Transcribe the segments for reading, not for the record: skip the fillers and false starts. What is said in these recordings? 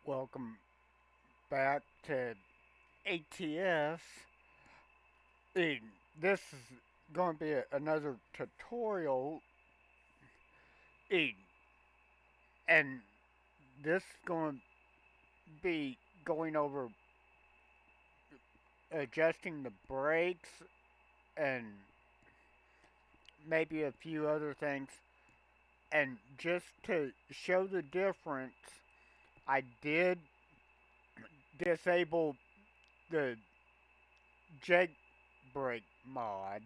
Welcome back to ATS. This is going to be another tutorial, eh, and this is going to be going over adjusting the brakes and maybe a few other things. And just to show the difference, I did disable the jailbreak mod.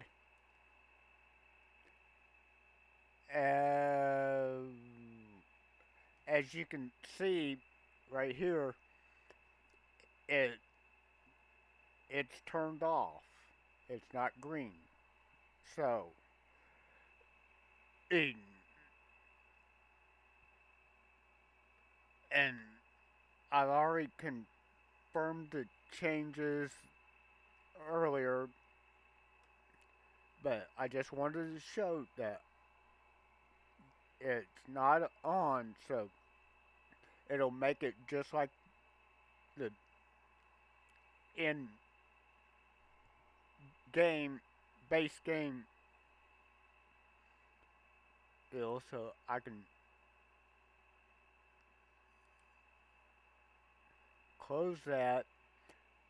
Uh, as you can see right here, it it's turned off. It's not green. So, and I've already confirmed the changes earlier, but I just wanted to show that it's not on, so it'll make it just like the in game base game deal. So I can close that,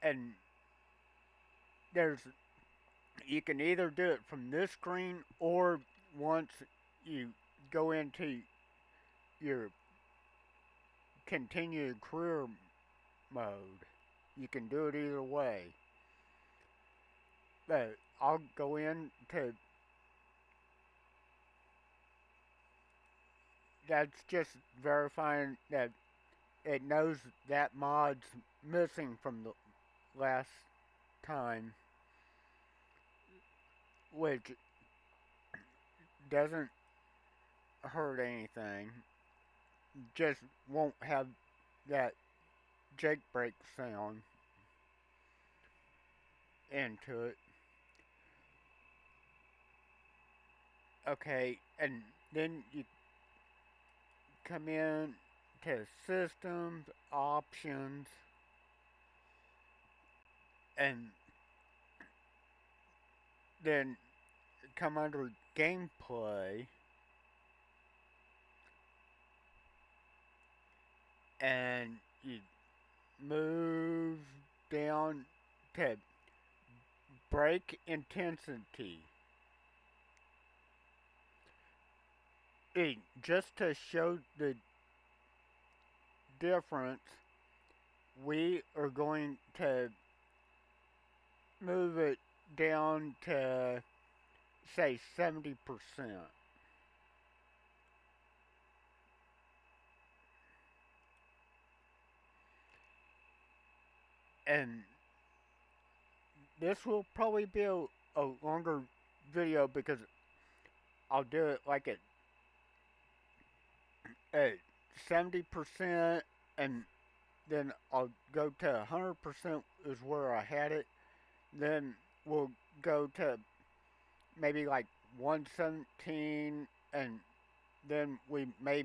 and there's you can either do it from this screen or once you go into your continued career mode. You can do it either way. But I'll go in to that's just verifying that it knows that mod's missing from the last time, which doesn't hurt anything. Just won't have that jake brake sound into it. Okay, and then you come in to systems, options, and then come under gameplay, and you move down to brake intensity. Just to show the difference, we are going to move it down to say 70%. And this will probably be a longer video because I'll do it like at 70%, and then I'll go to 100% is where I had it. Then we'll go to maybe like 117, and then we may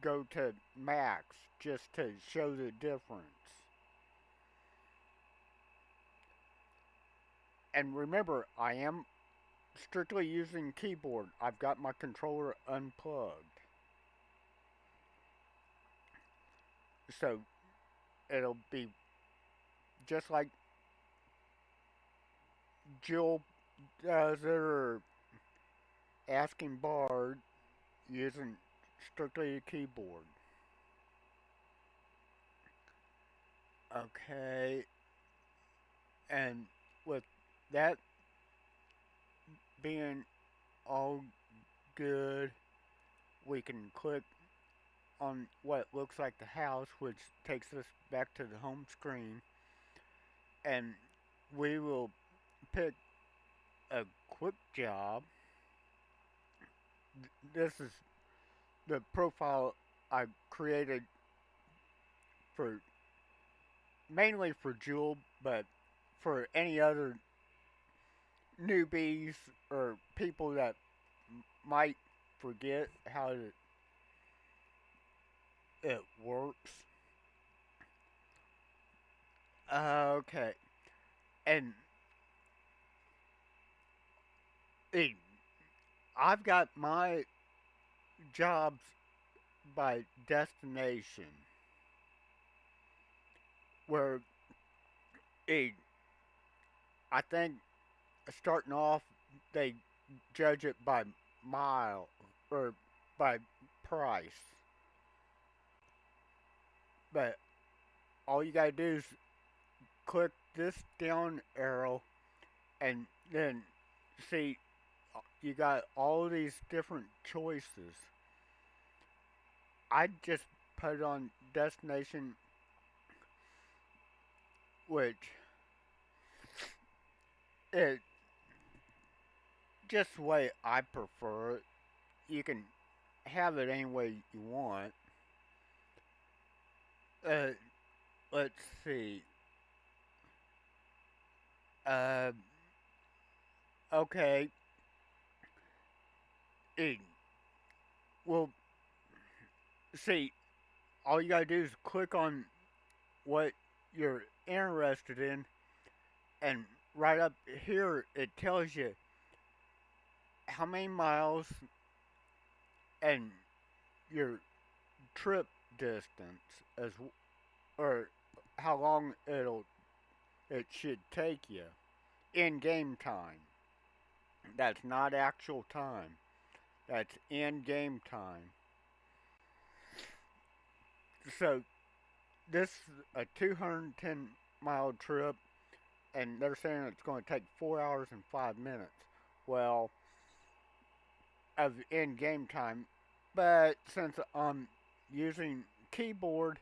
go to max just to show the difference. And remember, I am strictly using keyboard. I've got my controller unplugged. So it'll be just like Jill does it, or asking Bard using strictly a keyboard. Okay, and with that being all good, we can click on what looks like the house, which takes us back to the home screen, and we will pick a quick job. This is the profile I created for mainly for Jewel, but for any other newbies or people that might forget how it works. Okay. And eh, I've got my jobs by destination where eh, I think starting off they judge it by mile or by price. But all you gotta do is click this down arrow and then see you got all these different choices. I just put it on destination, which it just the way I prefer it. You can have it any way you want. Uh, let's see. Uh, okay. Eh, well, see, all you gotta do is click on what you're interested in, and right up here it tells you how many miles and your trip distance as or how long it should take you in game time. That's not actual time. That's in game time. So this is a 210-mile trip, and they're saying it's going to take 4 hours and 5 minutes. Well, of in game time, but since I'm using keyboard,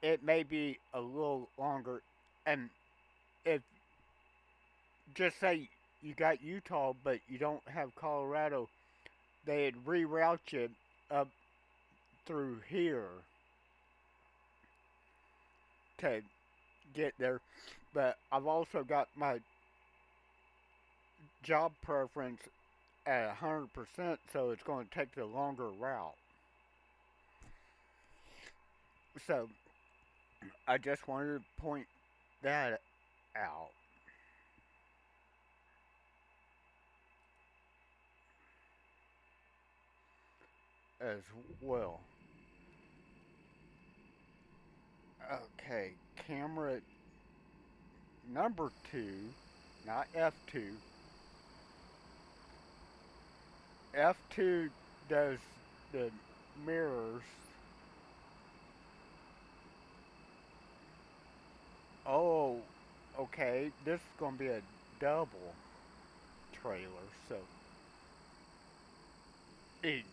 it may be a little longer. And if just say you got Utah, but you don't have Colorado, they'd reroute you up through here to get there. But I've also got my job preference at 100%, so it's going to take the longer route. So I just wanted to point that out as well. Okay, camera number two, not F2. F2 does the mirrors. Oh, okay. This is gonna be a double trailer, so it,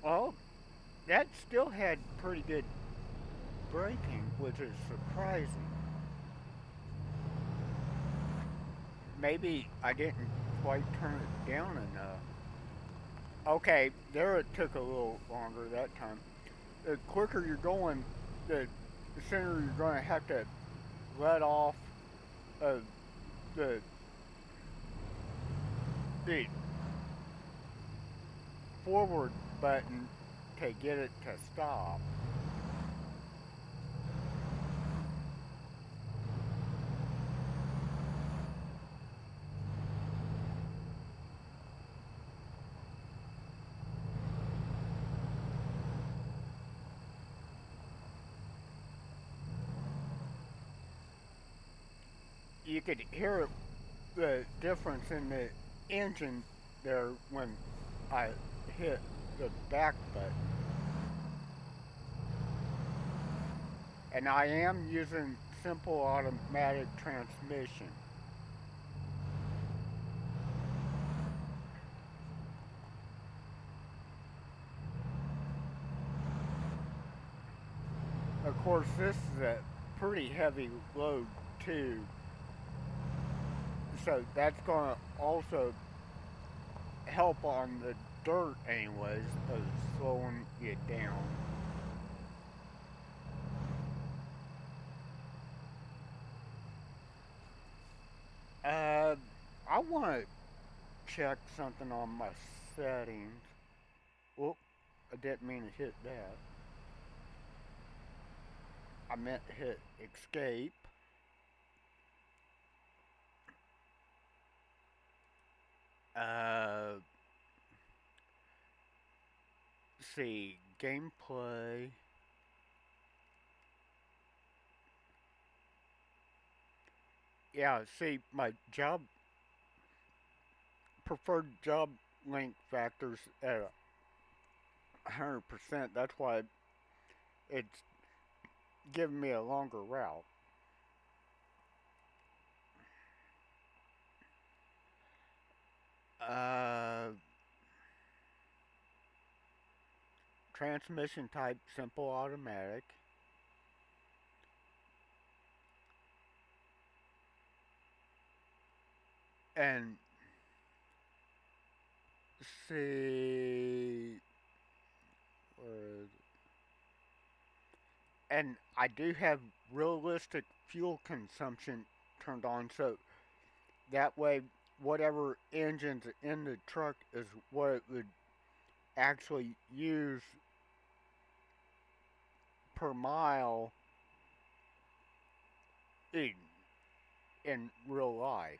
well, that still had pretty good braking, which is surprising. Maybe I didn't quite turn it down enough. Okay, there it took a little longer that time. The quicker you're going, the sooner you're going to have to let off uh, the the forward button to get it to stop. You could hear the difference in the engine there when I hit the back button. And I am using simple automatic transmission. Of course, this is a pretty heavy load too, so that's going to also help on the dirt anyways, of slowing you down. want to check something on my settings. Whoop, I didn't mean to hit that. I meant to hit escape. Uh, see, gameplay. Yeah, see, my job, preferred job length factors at 100%. That's why it's giving me a longer route. Uh, transmission type, simple automatic. And see, where is and I do have realistic fuel consumption turned on, so that way, whatever engine's in the truck is what it would actually use per mile in, in real life.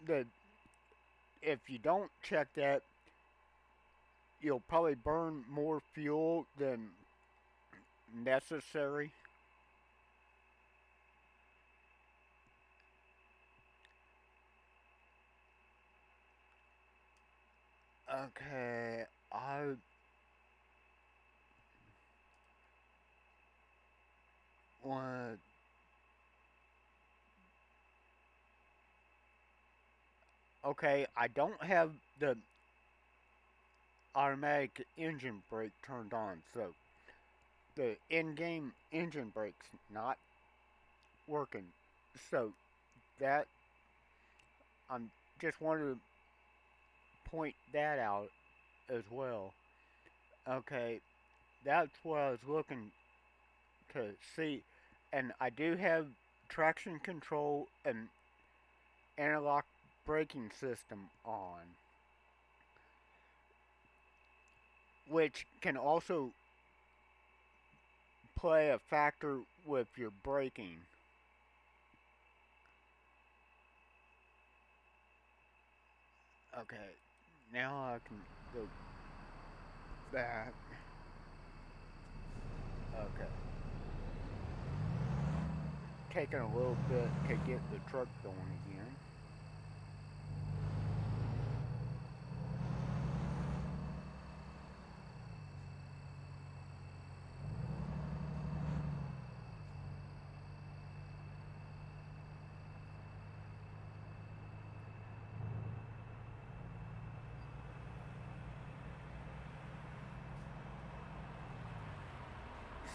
The If you don't check that, you'll probably burn more fuel than necessary. Okay, I want. Okay, I don't have the automatic engine brake turned on, so the in-game engine brake's not working. So that I'm just wanted to point that out as well. Okay, that's what I was looking to see, and I do have traction control and analog braking system on, which can also play a factor with your braking. Okay, now I can go back. Okay, taking a little bit to get the truck going again.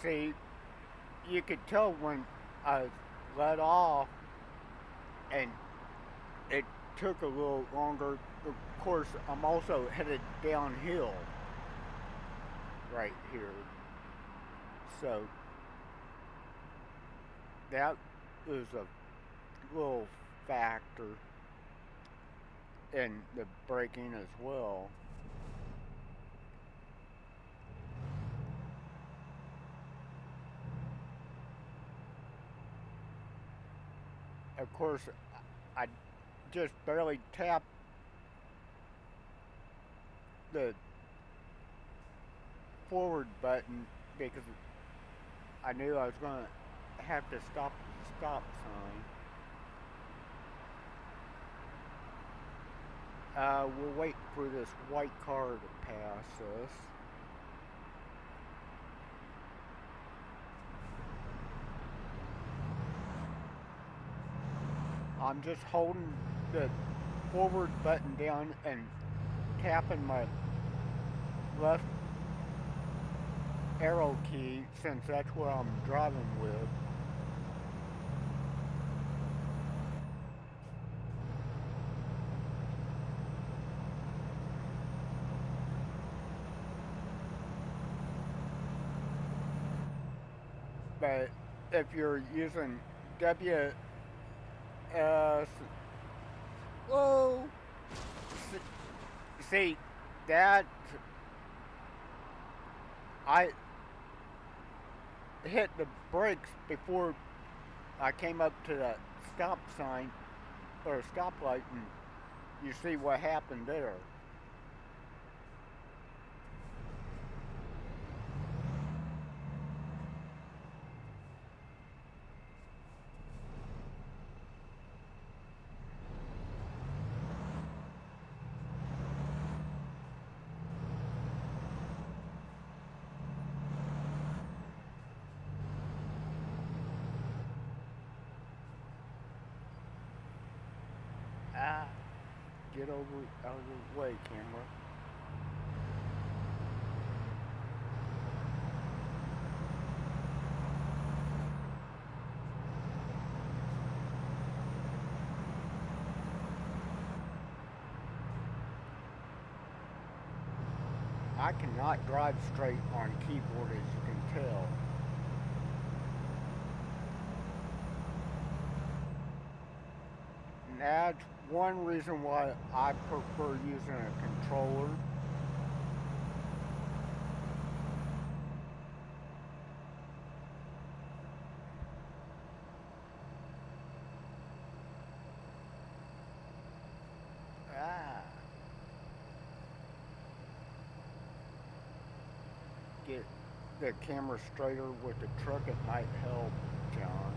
See, you could tell when I let off and it took a little longer. Of course, I'm also headed downhill right here. So that is a little factor in the braking as well. Of course, I just barely tapped the forward button because I knew I was going to have to stop at the stop sign. We'll wait for this white car to pass us. I'm just holding the forward button down and tapping my left arrow key since that's what I'm driving with. But if you're using WASD Uh, whoa. See, that I hit the brakes before I came up to that stop sign or stoplight, and you see what happened there. Ah, get over out of the way, camera. I cannot drive straight on keyboard, as you can tell. And that's one reason why I prefer using a controller. Ah, get the camera straighter with the truck, it might help, John.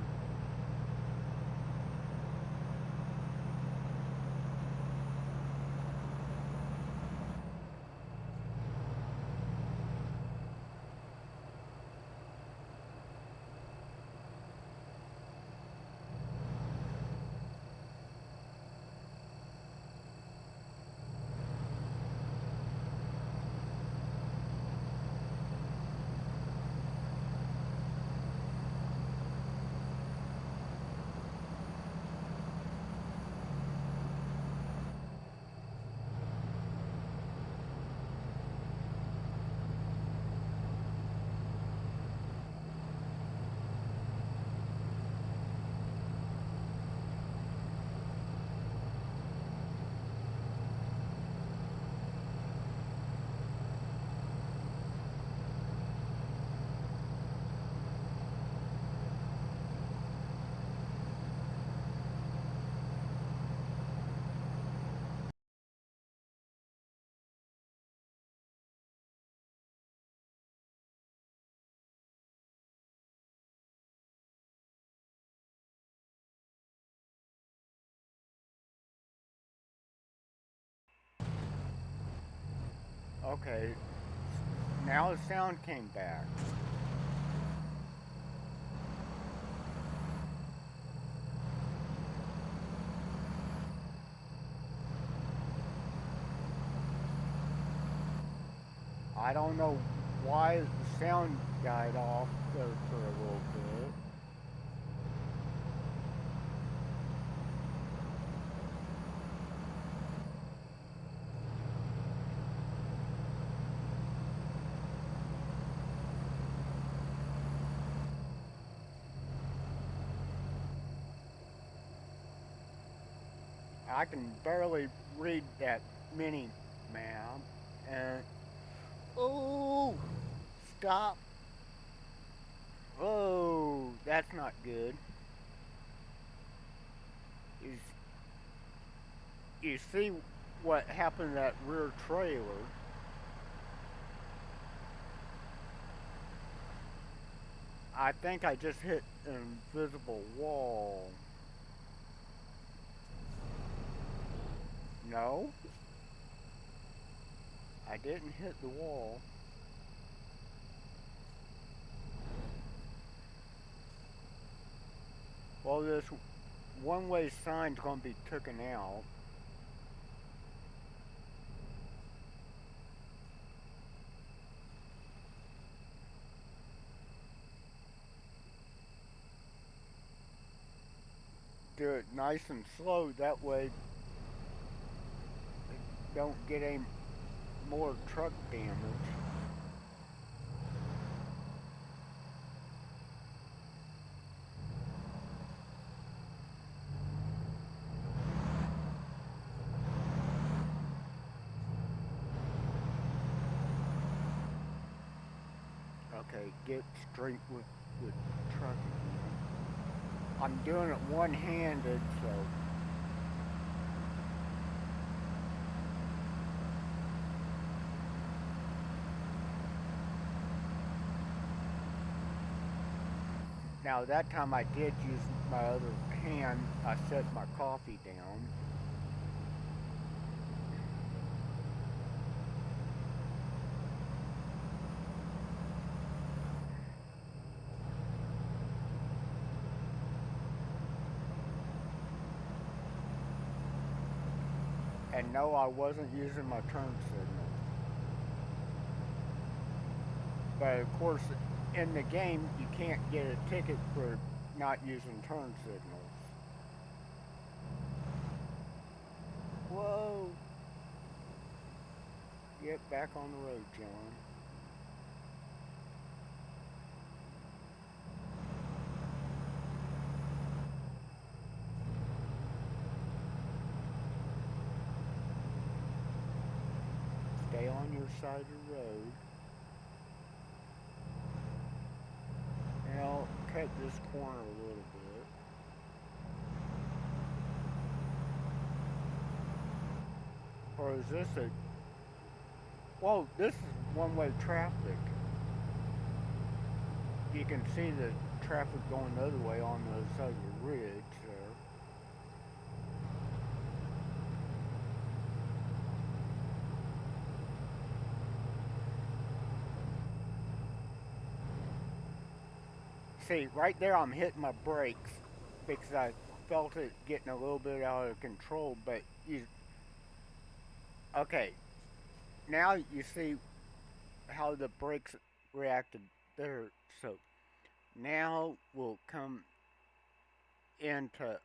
Okay, now the sound came back. I don't know why the sound died off there for a little bit. I can barely read that mini map. And oh, stop! Oh, that's not good. You, you see what happened to that rear trailer? I think I just hit an invisible wall. No, I didn't hit the wall. Well, this one-way sign's gonna be taken out. Do it nice and slow. That way, don't get any more truck damage. Okay, get straight with the truck again. I'm doing it one-handed, so now that time I did use my other hand. I set my coffee down. And no, I wasn't using my turn signals. But of course, in the game, you can't get a ticket for not using turn signals. Whoa! Get back on the road, John. Stay on your side of the road. Now, cut this corner a little bit. Or is this a... Whoa, this is one-way traffic. You can see the traffic going the other way on the other side of the ridge there. See, right there I'm hitting my brakes because I felt it getting a little bit out of control, but you... Okay, now you see how the brakes reacted there. So now we'll come into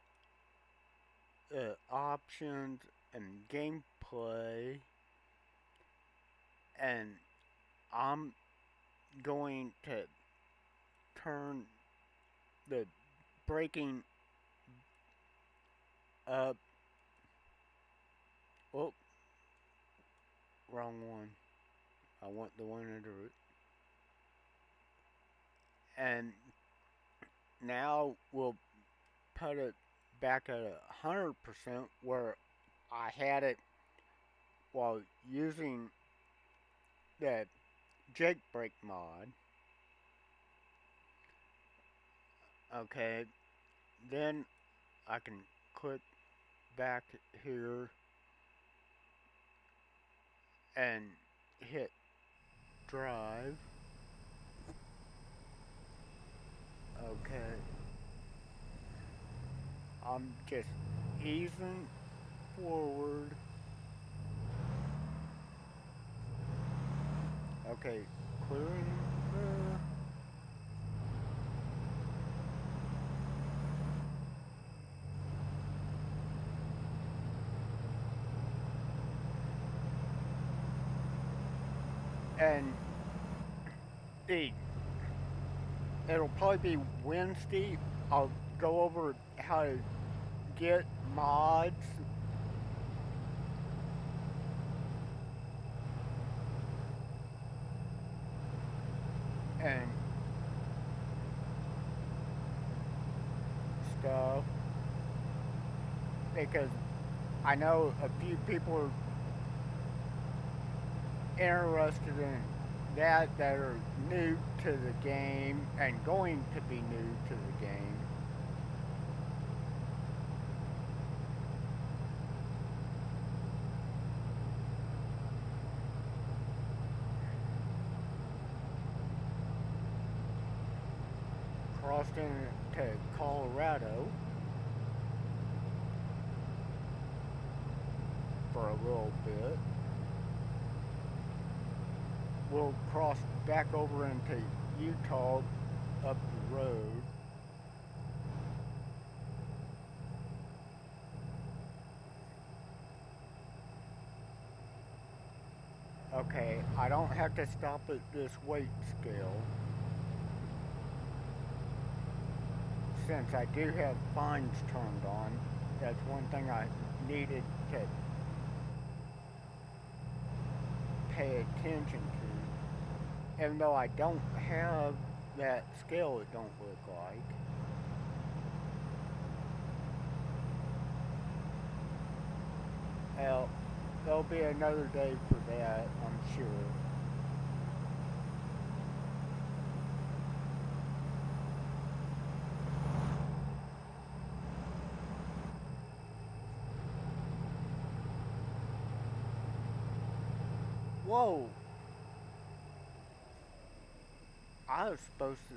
options and gameplay, and I'm going to turn the braking up. Oh, wrong one. I want the one under it. And now we'll put it back at 100% where I had it while using the jake brake mod. Okay, then I can click back here and hit drive. Okay, I'm just easing forward. Okay, clearing there. And the it'll probably be Wednesday. I'll go over how to get mods and stuff because I know a few people are interested in that are new to the game and going to be new to the game. Crossed into Colorado for a little bit. We'll cross back over into Utah up the road. Okay, I don't have to stop at this weight scale since I do have fines turned on. That's one thing I needed to pay attention to. Even though I don't have that scale, it don't look like. Hell, there'll be another day for that, I'm sure. Whoa! I was supposed to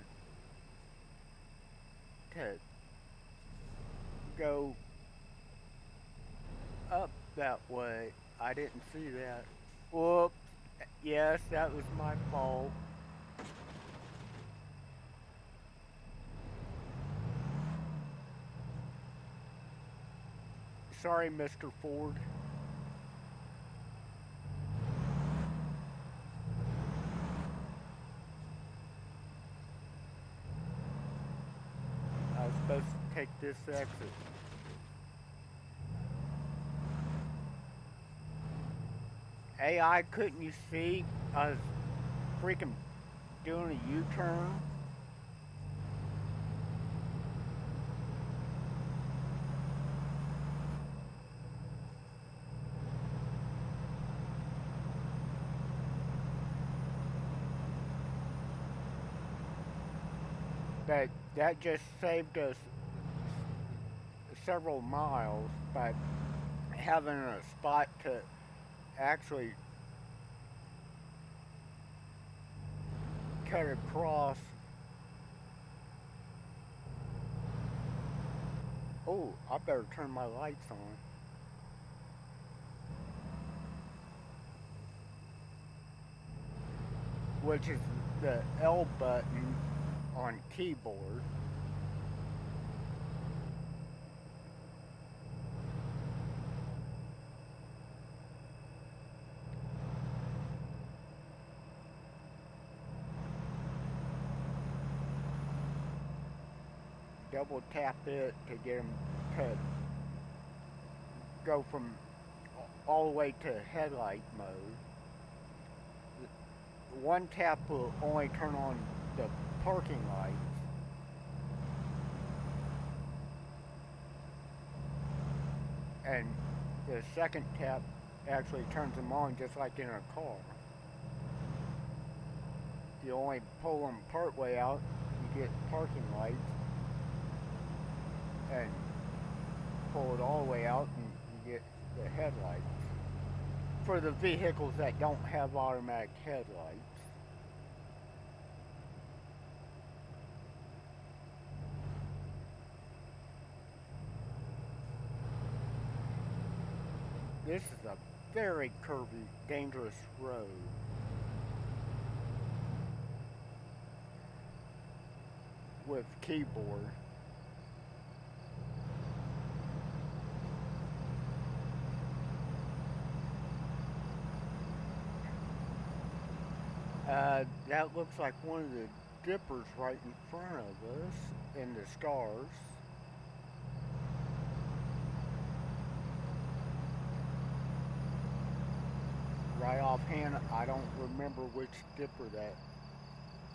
go up that way. I didn't see that. Whoops. Yes, that was my fault. Sorry, Mr. Ford. I was supposed to take this exit. AI, couldn't you see? I was freaking doing a U-turn. But that just saved us several miles by having a spot to actually cut across. Oh, I better turn my lights on. Which is the L button on keyboard. Double tap it to get them to go from all the way to headlight mode. One tap will only turn on the parking lights, and the second tap actually turns them on just like in a car. You only pull them part way out, you get parking lights, and pull it all the way out and you get the headlights. For the vehicles that don't have automatic headlights. This is a very curvy, dangerous road. With keyboard. That looks like one of the dippers right in front of us in the stars. Right offhand, I don't remember which dipper that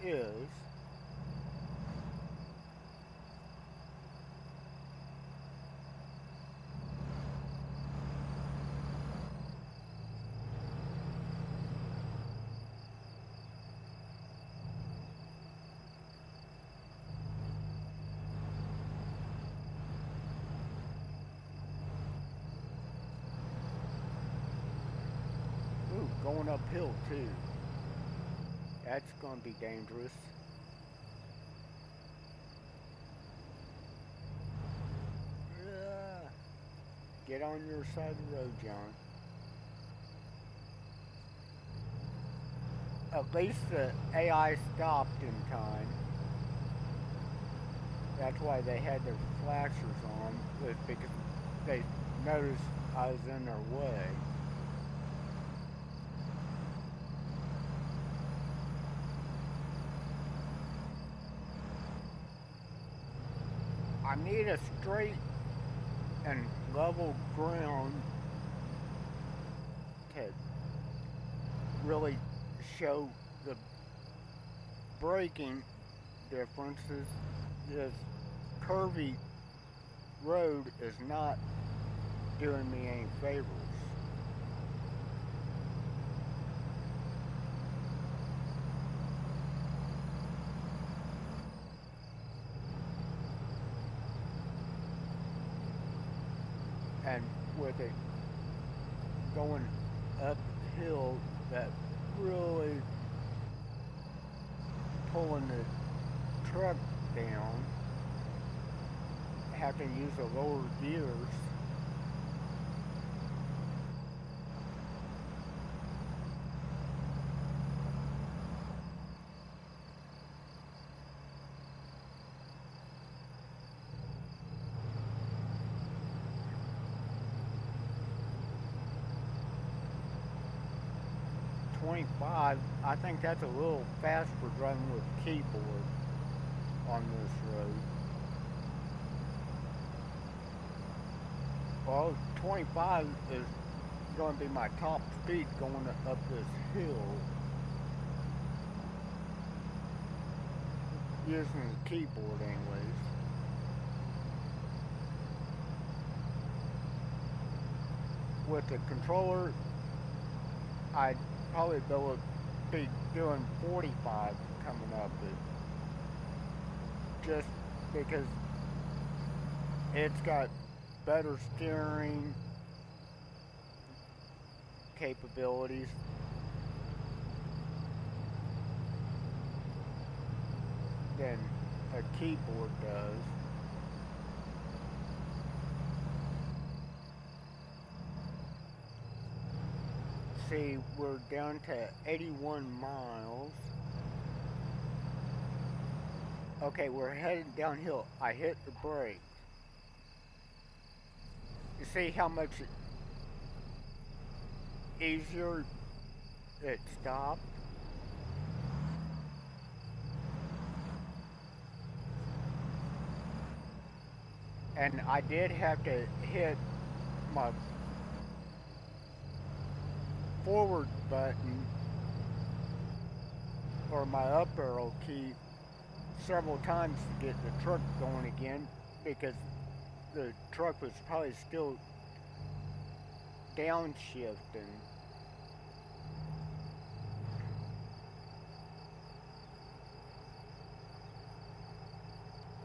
is. Ooh, going uphill too. That's gonna be dangerous. Yeah. Get on your side of the road, John. At least the AI stopped in time. That's why they had their flashers on, was because they noticed I was in their way. I need a straight and level ground to really show the braking differences, this curvy road is not doing me any favors. And with it going uphill, that really pulling the truck down, have to use the lower gears. .25, I think that's a little fast for driving with keyboard on this road. Well, 25 is going to be my top speed going up this hill using the keyboard anyways. With the controller, I'd probably be doing 45 coming up it, just because it's got better steering capabilities than a keyboard does. See, we're down to 81 miles. Okay, we're headed downhill. I hit the brake. You see how much easier it stopped? And I did have to hit my forward button or my up arrow key several times to get the truck going again, because the truck was probably still downshifting.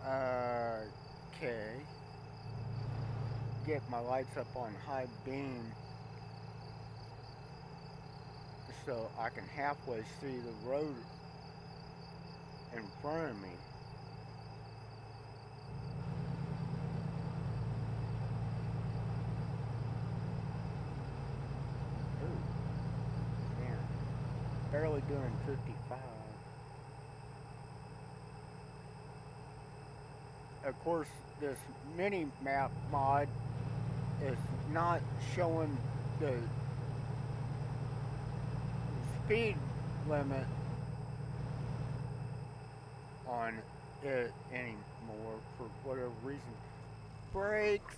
Okay. Get my lights up on high beam so I can halfway see the road in front of me. Ooh, man, barely doing 55. Of course, this mini map mod is not showing the speed limit on it anymore for whatever reason. Brakes.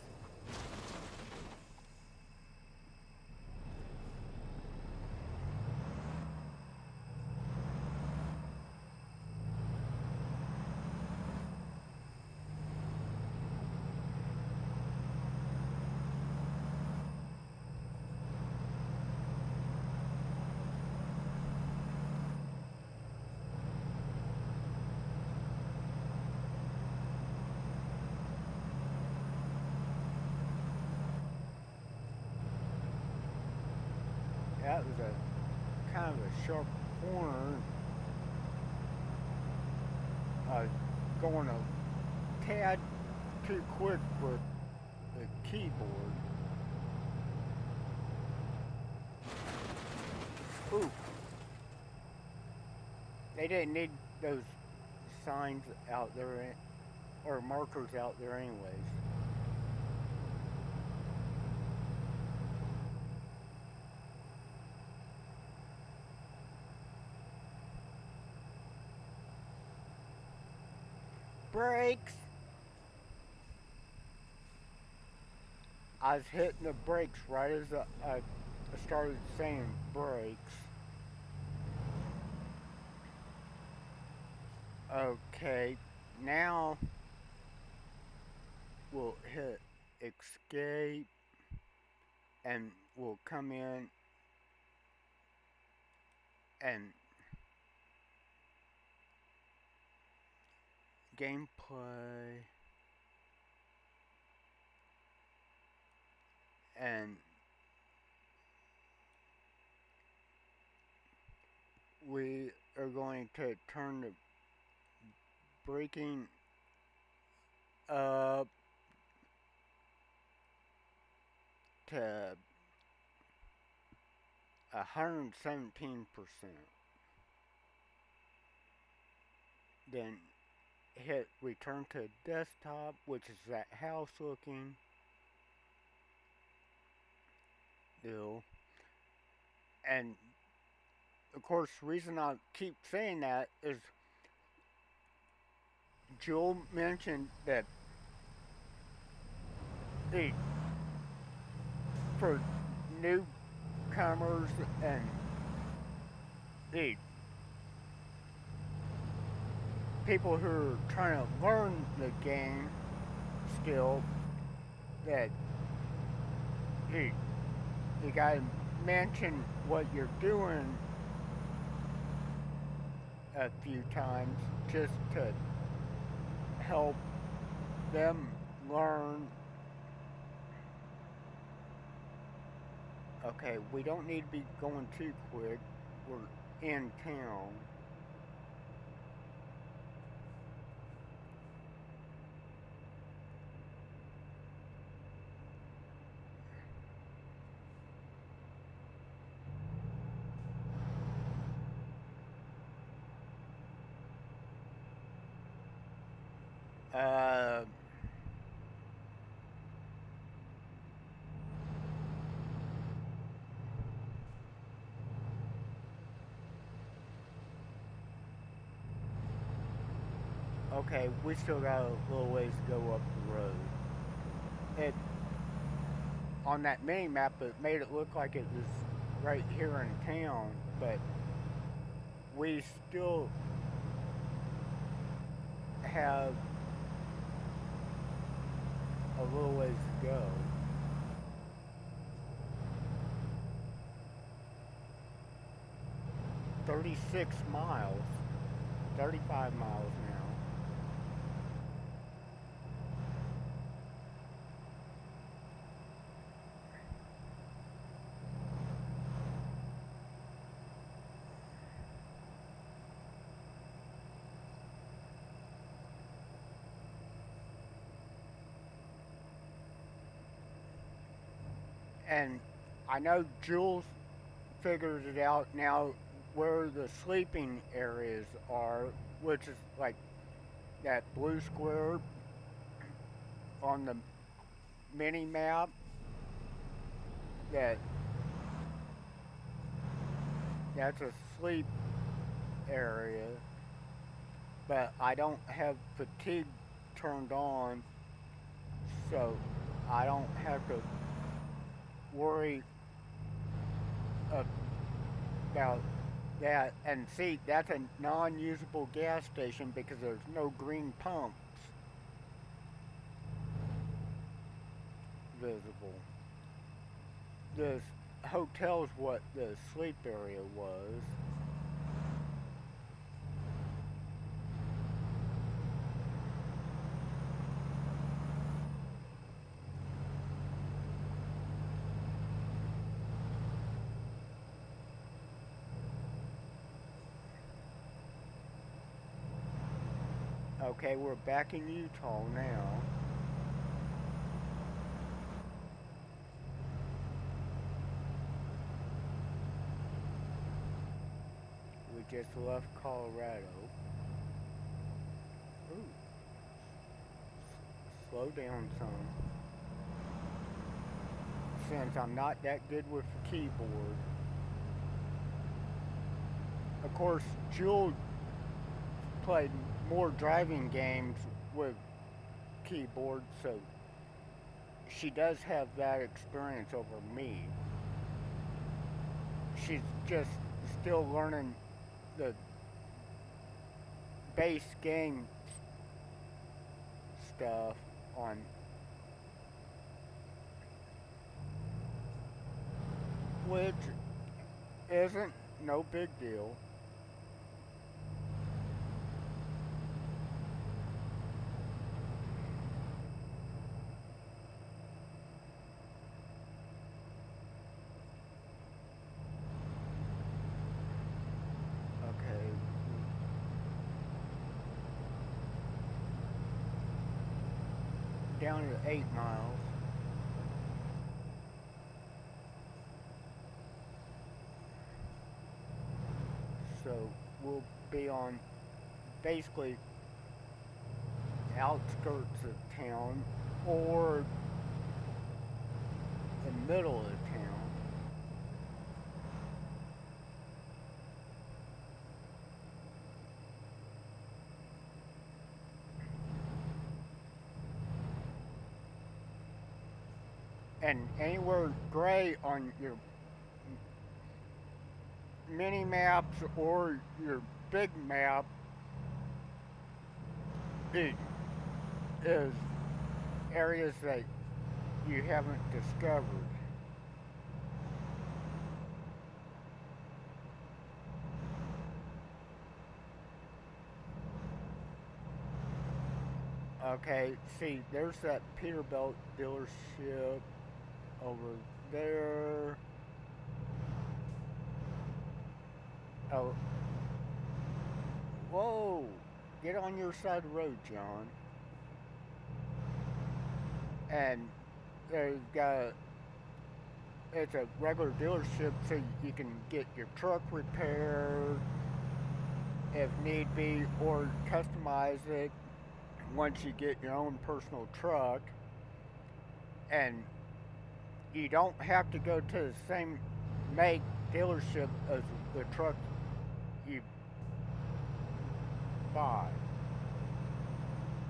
That was a kind of a sharp corner. Going a tad too quick for the keyboard. Ooh. They didn't need those signs out there, or markers out there anyways. Brakes! I was hitting the brakes right as I started saying brakes. Okay, now we'll hit escape and we'll come in and gameplay and we are going to turn the braking up to 117%. Then hit return to desktop, which is that house looking deal. And of course, the reason I keep saying that is Joel mentioned that the, for newcomers and the people who are trying to learn the game still, that he, you gotta mention what you're doing a few times just to help them learn. Okay, we don't need to be going too quick. We're in town. Uh, okay, we still got a little ways to go up the road. It on that mini map, it made it look like it was right here in town, but we still have a little ways to go. 36 miles, 35 miles now. And I know Jules figures it out now where the sleeping areas are, which is like that blue square on the mini map. That that's a sleep area, but I don't have fatigue turned on, so I don't have to worry about that. And see, that's a non-usable gas station because there's no green pumps visible. The hotel's what the sleep area was. Okay, we're back in Utah now. We just left Colorado. Ooh, slow down some. Since I'm not that good with the keyboard. Of course, Jewel played more driving games with keyboard, so she does have that experience over me. She's just still learning the base game stuff on, which isn't no big deal. Okay, down to 8 miles. So we'll be on basically outskirts of town or the middle of town. And anywhere gray on your mini maps or your big map is, is areas that you haven't discovered. Okay, see, there's that Peterbilt dealership over there. Oh, whoa! Get on your side of the road, John. And they've got it's a regular dealership, so you can get your truck repaired if need be, or customize it once you get your own personal truck. And you don't have to go to the same make dealership as the truck you buy,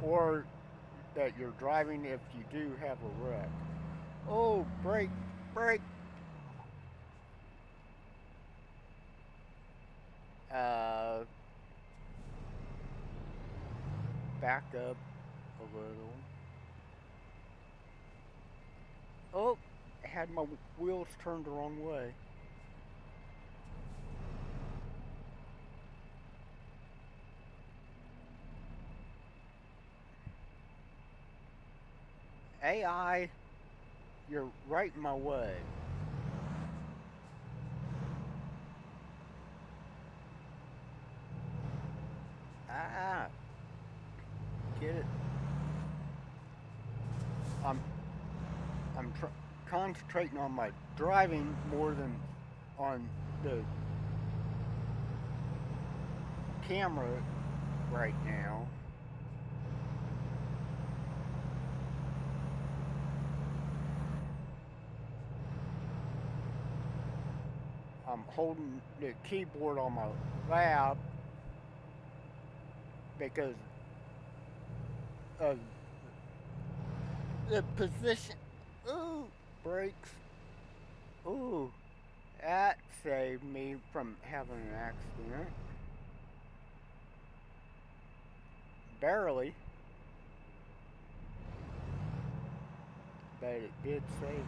or that you're driving if you do have a wreck. Oh, brake, brake. Uh, Back up a little. Oh, had my wheels turned the wrong way. AI, you're right in my way. Ah, get it. I'm concentrating on my driving more than on the camera right now. I'm holding the keyboard on my lap because of the position. Ooh, brakes. Ooh, that saved me from having an accident. Barely, but it did save me.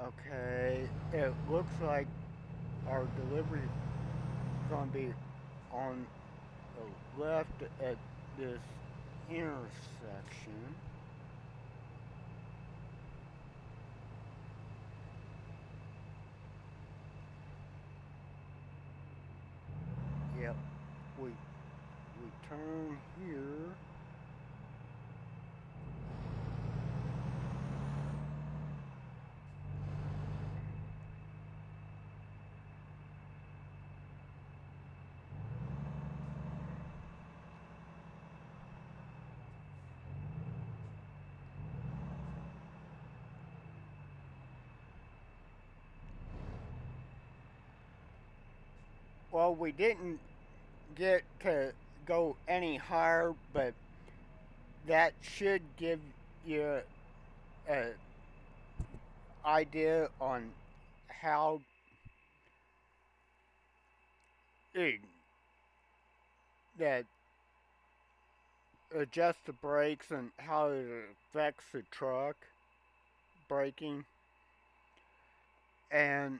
Okay, it looks like our delivery is going to be on the left at this intersection. Yep, we turn here. Well, we didn't get to go any higher, but that should give you a idea on how it, that adjusts the brakes and how it affects the truck braking. And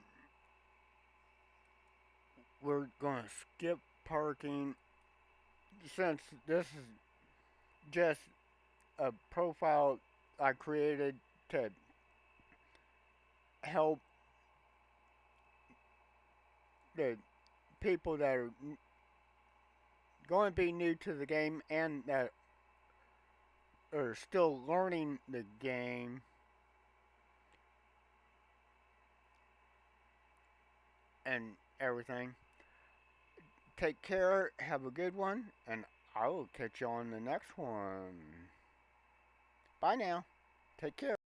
we're going to skip parking since this is just a profile I created to help the people that are going to be new to the game and that are still learning the game and everything. Take care, have a good one, and I will catch you on the next one. Bye now. Take care.